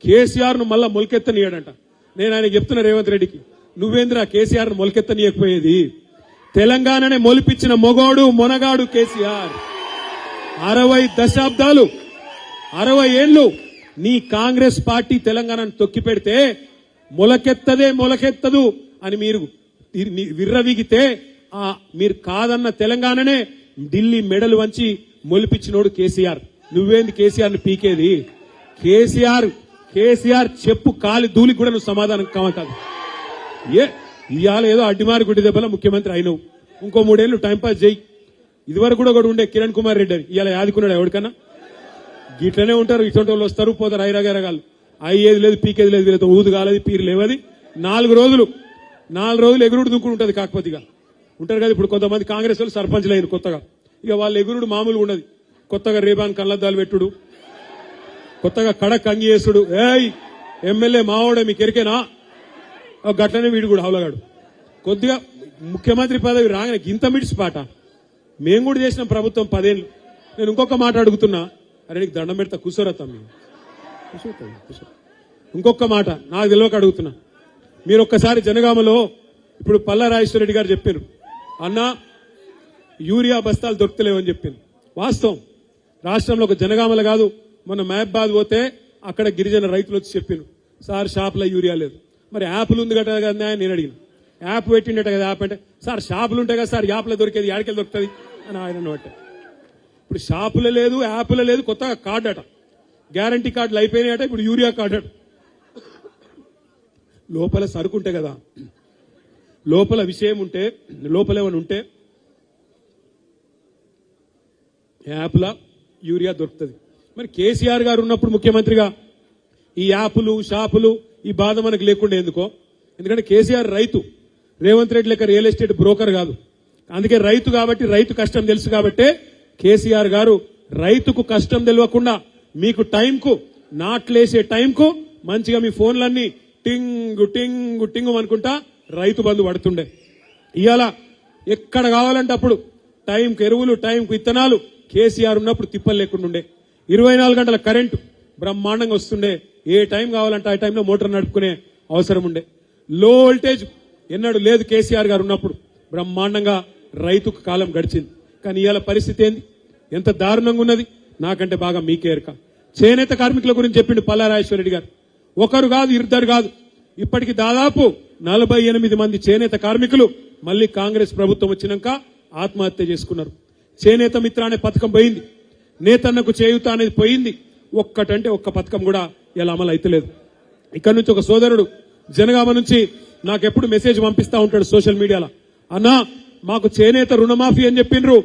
కేసీఆర్ ను మళ్ళా మొలకెత్తనీయడంట. నేను ఆయన చెప్తున్నా రేవంత్ రెడ్డికి, నువ్వేంద్రా కేసీఆర్ ను మొలకెత్తనీయకపోయేది? తెలంగాణనే మొలిపించిన మొగోడు మొనగాడు కేసీఆర్. 60 దశాబ్దాలు 60 ఏళ్లు నీ కాంగ్రెస్ పార్టీ తెలంగాణను తొక్కి పెడితే మొలకెత్తదు అని మీరు విర్రవీగితే మీరు కాదన్న తెలంగాణనే ఢిల్లీ మెడలు వంచి మొలిపించినోడు కేసీఆర్. నువ్వేంది కేసీఆర్ ని పీకేది? కేసీఆర్ చెప్పు కాలి ధూళికి కూడా నువ్వు సమాధానం కాదు. ఇవాళ ఏదో అడ్డిమారి గుడ్డి దెబ్బల ముఖ్యమంత్రి అయినవు, ఇంకో 3 ఏళ్లు టైంపాస్ చేయి. ఇదివరకు కూడా ఒకటి ఉండే కిరణ్ కుమార్ రెడ్డి అని, ఇవాళ యాదుకున్నాడు ఎవరికన్నా? గిట్లనే ఉంటారు, ఇటువంటి వాళ్ళు వస్తారు పోతారు, ఐరాగారగాళ్ళు. అయ్యేది లేదు పీకేది లేదు, వీళ్ళతో ఊదు కాలేదు పీరు లేవది. 4 రోజులు ఎగురుడు దుంకుడు ఉంటుంది. కాకపోతే ఇక ఉంటారు కదా, ఇప్పుడు కొంతమంది కాంగ్రెస్ వాళ్ళు సర్పంచ్లు అయిన కొత్తగా, ఇక వాళ్ళ ఎగురుడు మామూలుగా ఉండదు. కొత్తగా రేబాన్ కళ్ళద్దాలు పెట్టుడు, కొత్తగా కడక్ అంగి చేసుడు. ఎమ్మెల్యే మావోడే మీకు ఎరికేనా? గట్లనే వీడు కూడా హౌలగాడు. కొద్దిగా ముఖ్యమంత్రి పదవి రాగానే ఇంత మిడిసిపాట. మేము కూడా చేసిన ప్రభుత్వం 10 ఏళ్ళు. నేను ఇంకొక మాట అడుగుతున్నా, అరే నీకు దండం పెడతా కూర్చోరా తమ్మి, ఇంకొక మాట నాకు తెలియక అడుగుతున్నా. మీరు ఒక్కసారి జనగామలో ఇప్పుడు పల్లా రాజేశ్వర రెడ్డి గారు చెప్పారు, అన్నా యూరియా బస్తాలు దొరుకుతలేవని చెప్పారు. వాస్తవం, రాష్ట్రంలో ఒక జనగామల కాదు, మొన్న మహబాద్ పోతే అక్కడ గిరిజన రైతులు వచ్చి చెప్పారు, సార్ షాపులో యూరియా లేదు. మరి యాప్లు ఉంది కదా కదా నేను అడిగిన, యాప్ పెట్టిండట కదా, యాప్ అంటే సార్ షాపులు ఉంటాయి కదా సార్, యాప్లో దొరికేది యాడికెళ్ళి దొరుకుతుంది అని ఆయన బట్ట. ఇప్పుడు షాపులో లేదు, యాప్లో లేదు, కొత్తగా కార్డు అట, గ్యారంటీ కార్డులు అయిపోయినాయట, ఇప్పుడు యూరియా కార్డు అట. లోపల సరుకుంటే కదా, లోపల విషయం ఉంటే, లోపల ఏమైనా ఉంటే యాప్లా యూరియా దొరుకుతుంది. మరి కేసీఆర్ గారు ఉన్నప్పుడు ముఖ్యమంత్రిగా ఈ యాపులు షాపులు ఈ బాధ మనకు లేకుండా ఎందుకో? ఎందుకంటే కేసీఆర్ రైతు, రేవంత్ రెడ్డి లెక్క రియల్ ఎస్టేట్ బ్రోకర్ కాదు. అందుకే రైతు కాబట్టి, రైతు కష్టం తెలుసు కాబట్టే కేసీఆర్ గారు రైతుకు కష్టం తెలియకుండా మీకు టైంకు నాట్లేసే టైంకు మంచిగా మీ ఫోన్లన్నీ టింగు టింగు టింగు అనుకుంటా రైతు బంధు పడుతుండే. ఇవాళ ఎక్కడ కావాలంటే అప్పుడు టైంకు ఎరువులు, టైంకు విత్తనాలు కేసీఆర్ ఉన్నప్పుడు తిప్పలు లేకుండా ఉండే. 24 గంటల కరెంటు బ్రహ్మాండంగా వస్తుండే. ఏ టైం కావాలంటే ఆ టైంలో మోటార్ నడుపుకునే అవసరం ఉండే. లో వోల్టేజ్ ఎన్నడూ లేదు కేసీఆర్ గారు ఉన్నప్పుడు. బ్రహ్మాండంగా రైతుకు కాలం గడిచింది. కానీ ఇవాళ పరిస్థితి ఏంది, ఎంత దారుణంగా ఉన్నది నాకంటే బాగా మీకే ఎరక. చేనేత కార్మికుల గురించి చెప్పిండు పల్లా రాజేశ్వర రెడ్డి గారు. ఒకరు కాదు, 2 కాదు, ఇప్పటికి దాదాపు 48 మంది చేనేత కార్మికులు మళ్లీ కాంగ్రెస్ ప్రభుత్వం వచ్చినాక ఆత్మహత్య చేసుకున్నారు. చేనేత మిత్ర అనే పథకం పోయింది, నేతన్నకు చేయూత అనేది పోయింది. ఒక్కటంటే ఒక్క పథకం కూడా ఇలా అమలు అయితలేదు. ఇక్కడ నుంచి ఒక సోదరుడు జనగామ నుంచి నాకెప్పుడు మెసేజ్ పంపిస్తా ఉంటాడు సోషల్ మీడియాలో, అన్నా మాకు చేనేత రుణమాఫీ అని చెప్పిండ్రు,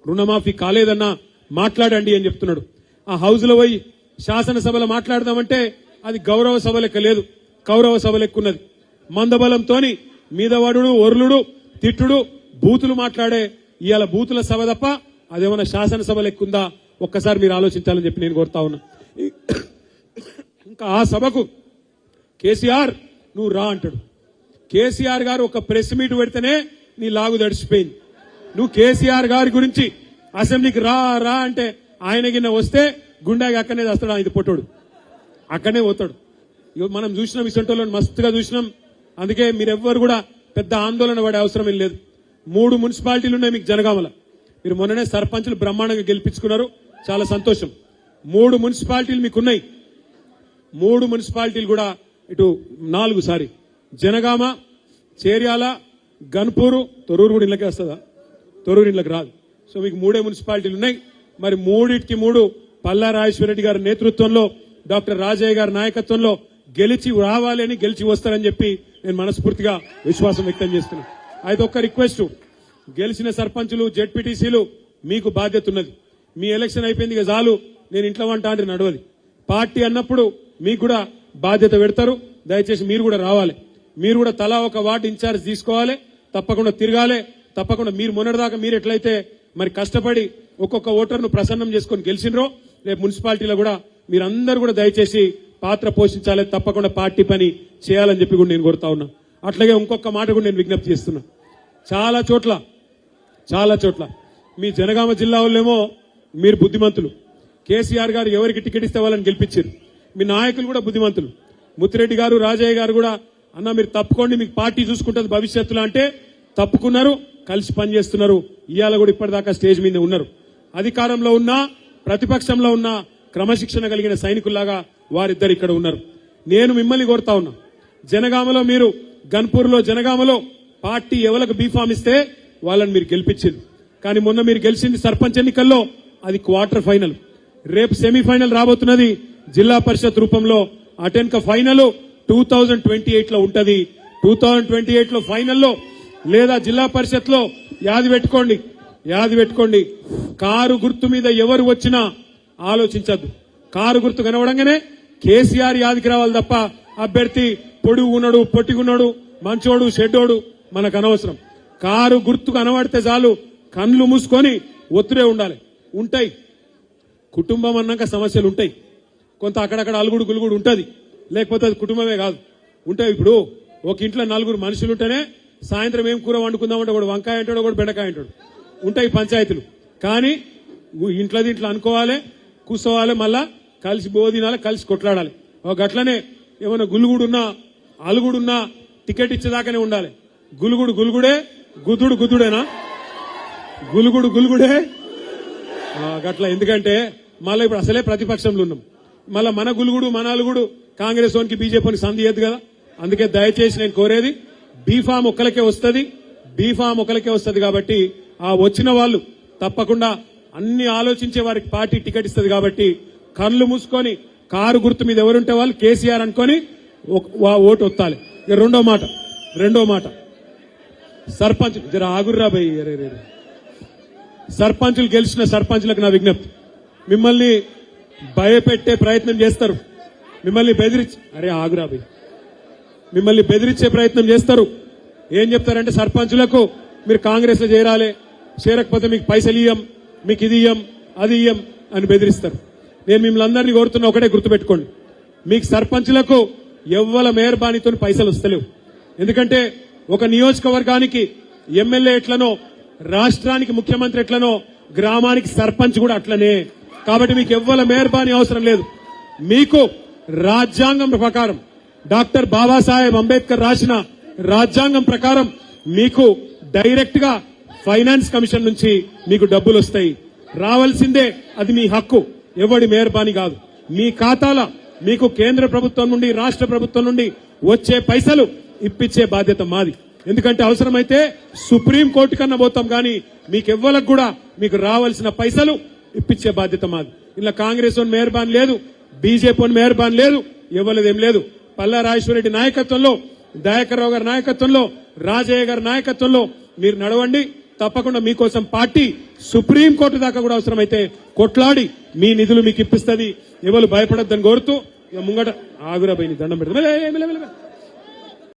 రుణమాఫీ కాలేదన్నా మాట్లాడండి అని చెప్తున్నాడు. ఆ హౌస్ లో పోయి శాసనసభలో మాట్లాడదామంటే అది గౌరవ సభ లెక్క లేదు, కౌరవ సభ లెక్కున్నది. మందబలంతోని మీదవాడు, ఒర్లుడు, తిట్టుడు, బూతులు మాట్లాడే ఇవాళ బూతుల సభ తప్ప అదేమన్నా శాసనసభ లెక్కుందా? ఒక్కసారి మీరు ఆలోచించాలని చెప్పి నేను కోరుతా ఉన్నా. ఇంకా ఆ సభకు కేసీఆర్ నువ్వు రా అంటాడు. కేసీఆర్ గారు ఒక ప్రెస్ మీట్ పెడితేనే నీ లాగు దడిచిపోయింది. నువ్వు కేసీఆర్ గారి గురించి అసెంబ్లీకి రా రా అంటే ఆయన గిన్న వస్తే గుండాకి అక్కడనే వస్తాడు, ఆయన పొట్టోడు అక్కడనే పోతాడు. మనం చూసినాం, ఇసంటోళ్ళని మస్తుగా చూసినాం. అందుకే మీరెవ్వరు కూడా పెద్ద ఆందోళన పడే అవసరం ఏం లేదు. 3 మున్సిపాలిటీలు ఉన్నాయి మీకు జనగామల. మీరు మొన్ననే సర్పంచులు బ్రహ్మాండంగా గెలిపించుకున్నారు, చాలా సంతోషం. 3 మున్సిపాలిటీలు మీకున్నాయి. 3 మున్సిపాలిటీలు కూడా ఇటు 4 జనగామ, చేర్యాల, గన్పూరు, తొర్రూరు కూడా ఇళ్ళకే వస్తుందా? తొర్రూరు ఇళ్ళకి రాదు. సో మీకు 3 మున్సిపాలిటీలు ఉన్నాయి. మరి 3 పల్లా రాజేశ్వర రెడ్డి గారి నేతృత్వంలో, డాక్టర్ రాజయ్య గారి నాయకత్వంలో గెలిచి రావాలి అని, గెలిచి వస్తారని చెప్పి నేను మనస్ఫూర్తిగా విశ్వాసం వ్యక్తం చేస్తున్నాను. అయితే ఒక్క రిక్వెస్ట్, గెలిచిన సర్పంచులు, జెడ్పీటీసీలు మీకు బాధ్యత ఉన్నది. మీ ఎలక్షన్ అయిపోయింది ఇక చాలు, నేను ఇంట్లో వంట అంటే నడవది. పార్టీ అన్నప్పుడు మీకు కూడా బాధ్యత పెడతారు. దయచేసి మీరు కూడా రావాలి. మీరు కూడా తలా ఒక వార్డు ఇన్ఛార్జ్ తీసుకోవాలి, తప్పకుండా తిరగాలి. తప్పకుండా మీరు మొన్నటిదాకా మీరు ఎట్లయితే మరి కష్టపడి ఒక్కొక్క ఓటర్ను ప్రసన్నం చేసుకొని గెలిచినరో, రేపు మున్సిపాలిటీలో కూడా మీరందరూ కూడా దయచేసి పాత్ర పోషించాలి. తప్పకుండా పార్టీ పని చేయాలని చెప్పి కూడా నేను కోరుతా ఉన్నా. అట్లాగే ఇంకొక మాట కూడా నేను విజ్ఞప్తి చేస్తున్నా. చాలా చోట్ల మీ జనగామ జిల్లా వాళ్ళేమో మీరు బుద్ధిమంతులు, కేసీఆర్ గారు ఎవరికి టికెట్ ఇస్తే వాళ్ళని గెలిపించారు. మీ నాయకులు కూడా బుద్ధిమంతులు. ముత్తిరెడ్డి గారు, రాజయ్య గారు కూడా అన్న మీరు తప్పుకోండి, మీకు పార్టీ చూసుకుంటుంది భవిష్యత్తులో అంటే తప్పుకున్నారు, కలిసి పనిచేస్తున్నారు. ఇవాళ కూడా ఇప్పటిదాకా స్టేజ్ మీద ఉన్నారు. అధికారంలో ఉన్నా ప్రతిపక్షంలో ఉన్న క్రమశిక్షణ కలిగిన సైనికుల్లాగా వారిద్దరు ఇక్కడ ఉన్నారు. నేను మిమ్మల్ని కోరుతా ఉన్నా, జనగామలో మీరు గన్పూర్లో జనగామలో పార్టీ ఎవరికి బీఫామ్ ఇస్తే వాళ్ళని మీరు గెలిపించారు. కానీ మొన్న మీరు గెలిచింది సర్పంచ్ ఎన్నికల్లో, అది క్వార్టర్ ఫైనల్. రేపు సెమీఫైనల్ రాబోతున్నది జిల్లా పరిషత్ రూపంలో. అటెన్క ఫైనల్ 2028 లో ఉంటది. 2028 లో ఫైనల్లో లేదా జిల్లా పరిషత్ లో యాది పెట్టుకోండి, కారు గుర్తు మీద ఎవరు వచ్చినా ఆలోచించద్దు. కారు గుర్తు కనవడంగానే కేసీఆర్ యాదికి రావాలి తప్ప అభ్యర్థి పొడుగున్నాడు, పొట్టిగున్నాడు, మంచోడు, షెడ్డోడు మనకు అనవసరం. కారు గుర్తు కనబడితే చాలు, కళ్ళు మూసుకొని ఒత్తుడే ఉండాలి. ఉంటాయి కుటుంబం అన్నాక సమస్యలు ఉంటాయి, కొంత అక్కడక్కడ అలుగుడు గులుగుడు ఉంటది, లేకపోతే అది కుటుంబమే కాదు ఉంటాయి. ఇప్పుడు ఒక ఇంట్లో 4 మనుషులు ఉంటేనే సాయంత్రం ఏం కూర వండుకుందామంటే ఒకడు వంకాయ అంటాడు, ఒకడు బెండకాయ అంటాడు. ఉంటాయి పంచాయతీలు. కానీ ఇంట్లో అనుకోవాలి, కూర్చోవాలి, మళ్ళా కలిసి బోధినాలి, కలిసి కొట్లాడాలి. ఒక గట్లనే ఏమైనా గులుగుడున్నా అలుగుడున్నా టికెట్ ఇచ్చేదాకానే ఉండాలి. గులుగుడే, గుద్దుడేనా? గులుగుడే గట్ల. ఎందుకంటే మళ్ళీ ఇప్పుడు అసలే ప్రతిపక్షంలో ఉన్నాం, మళ్ళా మన గులుగుడు మన అలుగుడు కాంగ్రెస్ వానికి బీజేపీకి సంధి చేయదు కదా. అందుకే దయచేసి నేను కోరేది, బీఫామ్ ఒక్కలకే వస్తుంది కాబట్టి ఆ వచ్చిన వాళ్ళు తప్పకుండా అన్ని ఆలోచించే వారికి పార్టీ టికెట్ ఇస్తుంది కాబట్టి కళ్ళు మూసుకొని కారు గుర్తు మీద ఎవరుంటే వాళ్ళు కేసీఆర్ అనుకొని ఓటు ఒత్తాలి. ఇక రెండో మాట సర్పంచ్ జర ఆగుర్రా భయ్. సర్పంచులు గెలిచిన సర్పంచులకు నా విజ్ఞప్తి, మిమ్మల్ని భయపెట్టే ప్రయత్నం చేస్తారు, మిమ్మల్ని బెదిరించే ప్రయత్నం చేస్తారు. ఏం చెప్తారంటే సర్పంచులకు మీరు కాంగ్రెస్ లో చేరకపోతే మీకు పైసలు ఇయ్యం, మీకు ఇది ఇయ్యం, అది ఇయ్యం అని బెదిరిస్తారు. నేను మిమ్మల్ని అందరినీ కోరుతున్నా, ఒకటే గుర్తుపెట్టుకోండి, మీకు సర్పంచులకు ఎవ్వల మేయర్బాణితో పైసలు వస్తలేవు. ఎందుకంటే ఒక నియోజకవర్గానికి ఎమ్మెల్యే ఎట్లనో, రాష్ట్రానికి ముఖ్యమంత్రి ఎట్లనో, గ్రామానికి సర్పంచ్ కూడా అట్లనే. కాబట్టి మీకు ఎవ్వల మేయర్బాణి అవసరం లేదు. మీకు రాజ్యాంగం ప్రకారం, డాక్టర్ బాబాసాహెబ్ అంబేద్కర్ రాసిన రాజ్యాంగం ప్రకారం మీకు డైరెక్ట్ గా ఫైనాన్స్ కమిషన్ నుంచి మీకు డబ్బులు వస్తాయి. రావాల్సిందే, అది మీ హక్కు, ఎవడి మేయర్బాణి కాదు. మీ ఖాతాల మీకు కేంద్ర ప్రభుత్వం నుండి, రాష్ట్ర ప్రభుత్వం నుండి వచ్చే పైసలు ఇప్పించే బాధ్యత మాది. ఎందుకంటే అవసరమైతే సుప్రీం కోర్టు కన్నా పోతాం, కానీ మీకెవ్వలకు కూడా మీకు రావాల్సిన పైసలు ఇప్పించే బాధ్యత మాది. ఇలా కాంగ్రెస్ మేయర్బాన్ లేదు, బీజేపీ మేయర్బాన్ లేదు, ఇవ్వలేదేం లేదు. పల్లా రాజేశ్వరరెడ్డి నాయకత్వంలో, దయాకర్ రావు గారి నాయకత్వంలో, రాజయ్య గారి నాయకత్వంలో మీరు నడవండి. తప్పకుండా మీకోసం పార్టీ సుప్రీం కోర్టు దాకా కూడా అవసరమైతే కొట్లాడి మీ నిధులు మీకు ఇప్పిస్తుంది. ఎవరు భయపడొద్దని కోరుతూ ముంగట ఆగురా పోయి దండం పెడతాం.